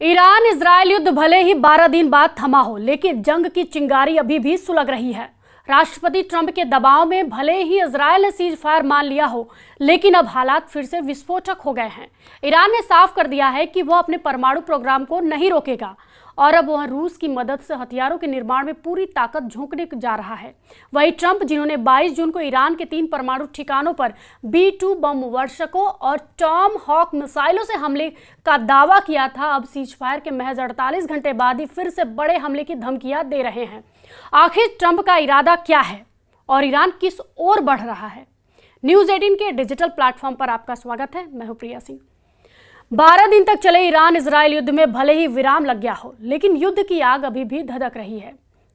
Iran Israel युद्ध भले ही 12 दिन बाद थमा हो, लेकिन जंग की चिंगारी अभी भी सुलग रही है। राष्ट्रपति ट्रंप के दबाव में भले ही इजरायल ने सीज फायर मान लिया हो, लेकिन अब हालात फिर से विस्फोटक हो गए हैं। ईरान ने साफ कर दिया है कि वह अपने परमाणु प्रोग्राम को नहीं रोकेगा और अब वह रूस की मदद से हथियारों के निर्माण में पूरी ताकत झोंकने जा रहा है। वहीं ट्रंप, जिन्होंने 22 जून को ईरान के 3 परमाणु ठिकानों पर B-2 बम वर्षकों और टॉम हॉक मिसाइलों से हमले का दावा किया था, अब सीज फायर के महज 48 घंटे बाद ही फिर से बड़े हमले की धमकियां दे रहे हैं। आखिर ट्रंप का इरादा क्या है और ईरान किस ओर बढ़ रहा है? न्यूज़ 18 के डिजिटल प्लेटफॉर्म पर आपका स्वागत है। मैं हूं प्रिया सिंह। 12 दिन तक चले ईरान इजरायल युद्ध में भले ही विराम लग गया हो, लेकिन युद्ध की आग अभी भी धधक रही है।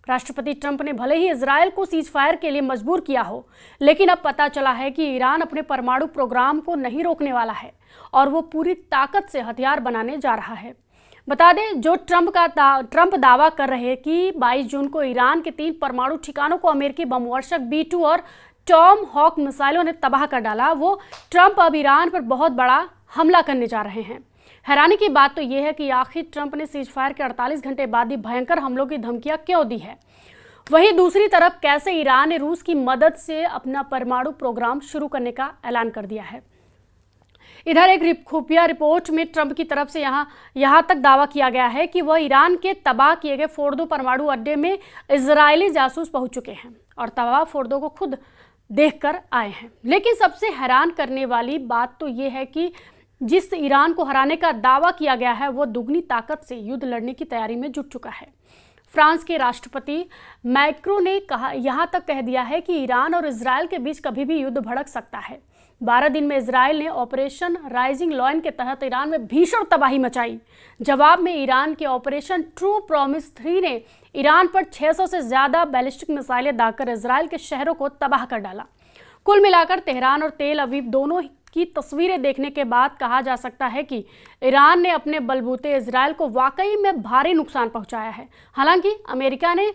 राष्ट्रपति ट्रंप ने भले ही इजरायल को सीज फायर के लिए मजबूर किया हो, लेकिन अब पता चला है कि ईरान अपने परमाणु प्रोग्राम को नहीं रोकने वाला है और वो पूरी ताकत से हथियार बनाने जा रहा है। बता दें, जो ट्रंप दावा कर रहे हैं कि 22 जून को ईरान के 3 परमाणु ठिकानों को अमेरिकी बमवर्षक B-2 और टॉम हॉक मिसाइलों ने तबाह कर डाला, वो ट्रंप अब ईरान पर बहुत बड़ा हमला करने जा रहे हैं। हैरानी की बात तो यह है कि आखिर ट्रंप ने सीज फायर के 48 घंटे बाद ही भयंकर हमलों की धमकियां क्यों दी है। वहीं दूसरी तरफ कैसे ईरान ने रूस की मदद से अपना परमाणु प्रोग्राम शुरू करने का ऐलान कर दिया है। इधर एक खुफिया रिपोर्ट में ट्रंप की तरफ से यहाँ तक दावा किया गया है कि वह ईरान के तबाह किए गए फोर्दो परमाणु अड्डे में इजरायली जासूस पहुंच चुके हैं और तबाह फोर्दो को खुद देखकर आए हैं। लेकिन सबसे हैरान करने वाली बात तो यह है कि जिस ईरान को हराने का दावा किया गया है, वो दुगनी ताकत से युद्ध लड़ने की तैयारी में जुट चुका है। फ्रांस के राष्ट्रपति मैक्रो ने यहाँ तक कह दिया है कि ईरान और इजरायल के बीच कभी भी युद्ध भड़क सकता है। 12 दिन में इजरायल ने ऑपरेशन राइजिंग लॉयन के तहत ईरान में भीषण तबाही मचाई। जवाब में ईरान के ऑपरेशन ट्रू प्रॉमिस 3 ने ईरान पर 600 से ज़्यादा बैलिस्टिक मिसाइलें दागकर इजरायल के शहरों को तबाह कर डाला। कुल मिलाकर तेहरान और तेल अवीव दोनों की तस्वीरें देखने के बाद कहा जा सकता है कि ईरान ने अपने बलबूते इजरायल को वाकई में भारी नुकसान पहुंचाया है। हालांकि अमेरिका ने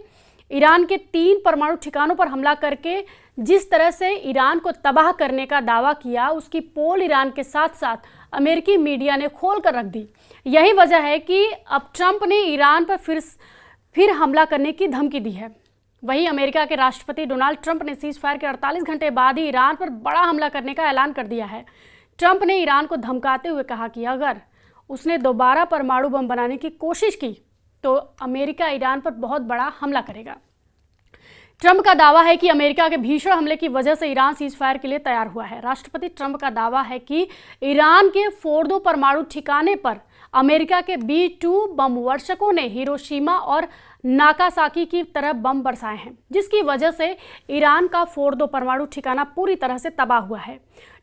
ईरान के 3 परमाणु ठिकानों पर हमला करके जिस तरह से ईरान को तबाह करने का दावा किया, उसकी पोल ईरान के साथ साथ अमेरिकी मीडिया ने खोल कर रख दी। यही वजह है कि अब ट्रंप ने ईरान पर फिर हमला करने की धमकी दी है। वहीं अमेरिका के राष्ट्रपति डोनाल्ड ट्रंप ने सीज फायर के 48 घंटे बाद ही ईरान पर बड़ा हमला करने का ऐलान कर दिया है। ट्रंप ने ईरान को धमकाते हुए कहा कि अगर उसने दोबारा परमाणु बम बनाने की कोशिश की तो अमेरिका ईरान पर बहुत बड़ा हमला करेगा। ट्रंप का दावा है कि अमेरिका के भीषण हमले की वजह से ईरान सीज फायर के लिए तैयार हुआ है। राष्ट्रपति ट्रंप का दावा है कि ईरान के फोर्दो परमाणु ठिकाने पर अमेरिका के B-2 बम वर्षकों ने हिरोशिमा और नागासाकी की तरह बम बरसाए हैं, जिसकी वजह से ईरान का फोर्दो परमाणु ठिकाना पूरी तरह से तबाह हुआ है।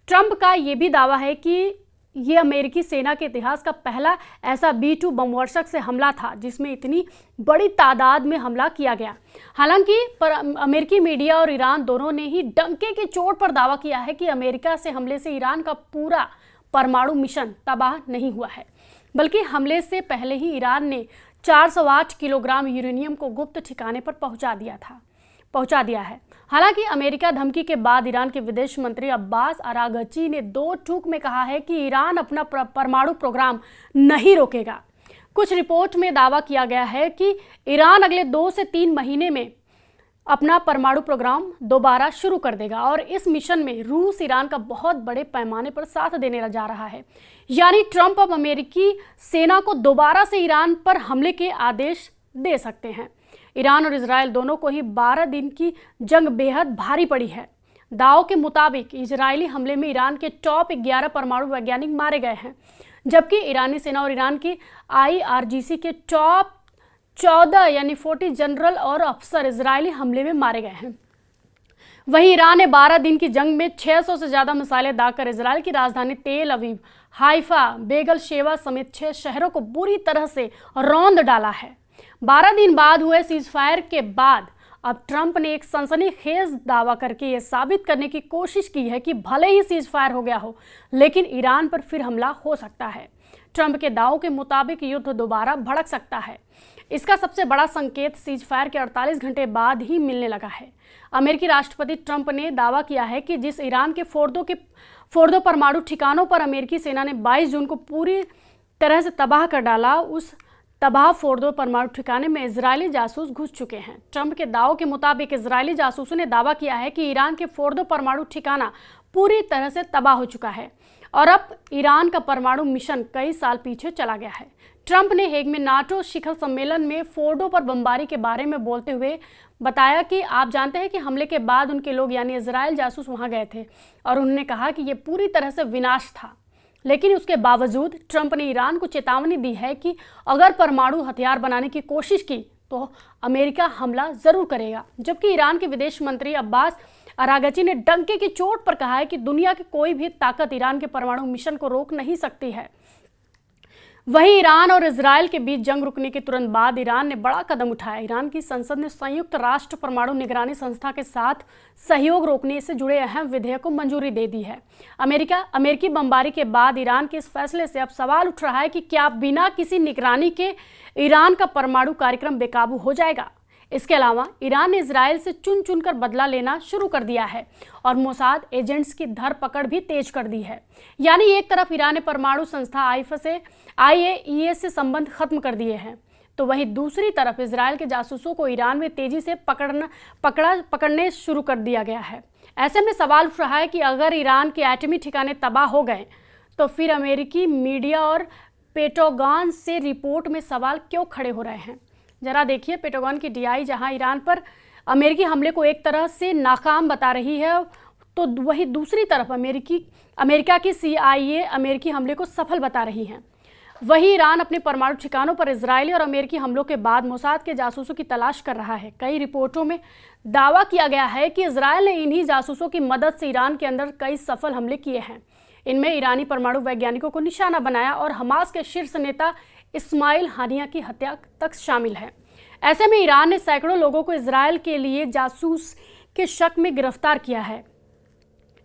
ट्रंप का ये भी दावा है कि ये अमेरिकी सेना के इतिहास का पहला ऐसा B-2 बमवर्षक से हमला था जिसमें इतनी बड़ी तादाद में हमला किया गया। हालांकि अमेरिकी मीडिया और ईरान दोनों ने ही डंके की चोट पर दावा किया है कि अमेरिका से हमले से ईरान का पूरा परमाणु मिशन तबाह नहीं हुआ है, बल्कि हमले से पहले ही ईरान ने 408 किलोग्राम यूरेनियम को गुप्त ठिकाने पर पहुंचा दिया है। हालांकि अमेरिका धमकी के बाद ईरान के विदेश मंत्री अब्बास अरागची ने 2 टूक में कहा है कि ईरान अपना परमाणु प्रोग्राम नहीं रोकेगा। कुछ रिपोर्ट में दावा किया गया है कि ईरान अगले 2 से 3 महीने में अपना परमाणु प्रोग्राम दोबारा शुरू कर देगा और इस मिशन में रूस ईरान का बहुत बड़े पैमाने पर साथ देने जा रहा है। यानी ट्रंप अब अमेरिकी सेना को दोबारा से ईरान पर हमले के आदेश दे सकते हैं। ईरान और इजरायल दोनों को ही 12 दिन की जंग बेहद भारी पड़ी है। दाव के मुताबिक इजरायली हमले में ईरान के टॉप 11 परमाणु वैज्ञानिक मारे गए हैं, जबकि ईरानी सेना और ईरान की IRGC के टॉप 14 यानी 40 जनरल और अफसर इजरायली हमले में मारे गए हैं। वहीं ईरान ने 12 दिन की जंग में 600 से ज़्यादा मिसाइलें दागकर इजरायल की राजधानी तेल अवीव, हाइफा, बेगल शेवा समेत 6 शहरों को बुरी तरह से रौंद डाला है। 12 दिन बाद हुए सीज फायर के बाद अब ट्रंप ने एक सनसनीखेज दावा करके ये साबित करने की कोशिश की है कि भले ही सीज फायर हो गया हो, लेकिन ईरान पर फिर हमला हो सकता है। ट्रंप के दावों के मुताबिक युद्ध दोबारा भड़क सकता है। इसका सबसे बड़ा संकेत सीज फायर के 48 घंटे बाद ही मिलने लगा है। अमेरिकी राष्ट्रपति ट्रंप ने दावा किया है कि जिस ईरान के फोर्दो परमाणु ठिकानों पर अमेरिकी सेना ने 22 जून को पूरी तरह से तबाह कर डाला, उस तबाह फोर्दो परमाणु ठिकाने में इजरायली जासूस घुस चुके हैं। ट्रंप के दावों के मुताबिक इजरायली जासूसों ने दावा किया है कि ईरान के फोर्दो परमाणु ठिकाना पूरी तरह से तबाह हो चुका है और अब ईरान का परमाणु मिशन कई साल पीछे चला गया है। ट्रंप ने हेग में नाटो शिखर सम्मेलन में फोर्डो पर बमबारी के बारे में बोलते हुए बताया कि आप जानते हैं कि हमले के बाद उनके लोग यानी इजरायल जासूस वहां गए थे और उन्होंने कहा कि यह पूरी तरह से विनाश था। लेकिन उसके बावजूद ट्रंप ने ईरान को चेतावनी दी है कि अगर परमाणु हथियार बनाने की कोशिश की तो अमेरिका हमला जरूर करेगा। जबकि ईरान के विदेश मंत्री अब्बास अरागची ने डंके की चोट पर कहा है कि दुनिया की कोई भी ताकत ईरान के परमाणु मिशन को रोक नहीं सकती है। वहीं ईरान और इजरायल के बीच जंग रुकने के तुरंत बाद ईरान ने बड़ा कदम उठाया। ईरान की संसद ने संयुक्त राष्ट्र परमाणु निगरानी संस्था के साथ सहयोग रोकने से जुड़े अहम विधेयक को मंजूरी दे दी है। अमेरिकी बमबारी के बाद ईरान के इस फैसले से अब सवाल उठ रहा है कि क्या बिना किसी निगरानी के ईरान का परमाणु कार्यक्रम बेकाबू हो जाएगा। इसके अलावा ईरान ने इजरायल से चुन चुनकर बदला लेना शुरू कर दिया है और मोसाद एजेंट्स की धरपकड़ भी तेज कर दी है। यानी एक तरफ ईरान ने परमाणु संस्था IAEA से संबंध खत्म कर दिए हैं, तो वहीं दूसरी तरफ इजरायल के जासूसों को ईरान में तेजी से पकड़ने शुरू कर दिया गया है। ऐसे में सवाल उठ रहा है कि अगर ईरान के एटमी ठिकाने तबाह हो गए तो फिर अमेरिकी मीडिया और पेंटागन से रिपोर्ट में सवाल क्यों खड़े हो रहे हैं। जरा देखिए, पेंटागन की DI जहां ईरान पर अमेरिकी हमले को एक तरह से नाकाम बता रही है, तो वहीं दूसरी तरफ अमेरिका की CIA अमेरिकी हमले को सफल बता रही है। वहीं ईरान अपने परमाणु ठिकानों पर इजरायली और अमेरिकी हमलों के बाद मोसाद के जासूसों की तलाश कर रहा है। कई रिपोर्टों में दावा किया गया है कि इजरायल ने इन्हीं जासूसों की मदद से ईरान के अंदर कई सफल हमले किए हैं। इनमें ईरानी परमाणु वैज्ञानिकों को निशाना बनाया और हमास के शीर्ष नेता इस्माइल हानिया की हत्या तक शामिल है। ऐसे में ईरान ने सैकड़ों लोगों को इजरायल के लिए जासूस के शक में गिरफ्तार किया है।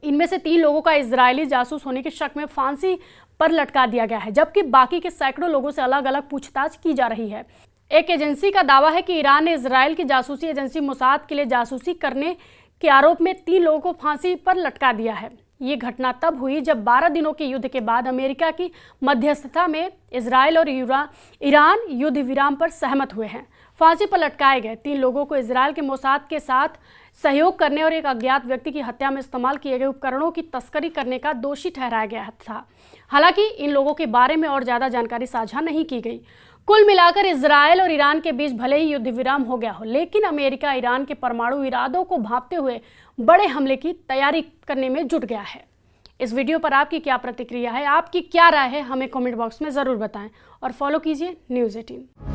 इनमें से 3 लोगों का इजरायली जासूस होने के शक में फांसी पर लटका दिया गया है, जबकि बाकी के सैकड़ों लोगों से अलग अलग पूछताछ की जा रही है। एक एजेंसी का दावा है कि ईरान ने इजरायल की जासूसी एजेंसी मोसाद के लिए जासूसी करने के आरोप में 3 लोगों को फांसी पर लटका दिया है। ये घटना तब हुई जब 12 दिनों के युद्ध के बाद अमेरिका की मध्यस्थता में इजरायल और ईरान युद्ध विराम पर सहमत हुए हैं। फांसी पर लटकाए गए 3 लोगों को इजरायल के मोसाद के साथ सहयोग करने और एक अज्ञात व्यक्ति की हत्या में इस्तेमाल किए गए उपकरणों की तस्करी करने का दोषी ठहराया गया था। हालांकि इन लोगों के बारे में और ज्यादा जानकारी साझा नहीं की गई। कुल मिलाकर इजरायल और ईरान के बीच भले ही युद्ध विराम हो गया हो, लेकिन अमेरिका ईरान के परमाणु इरादों को भांपते हुए बड़े हमले की तैयारी करने में जुट गया है। इस वीडियो पर आपकी क्या प्रतिक्रिया है, आपकी क्या राय है, हमें कमेंट बॉक्स में जरूर बताएं और फॉलो कीजिए News 18।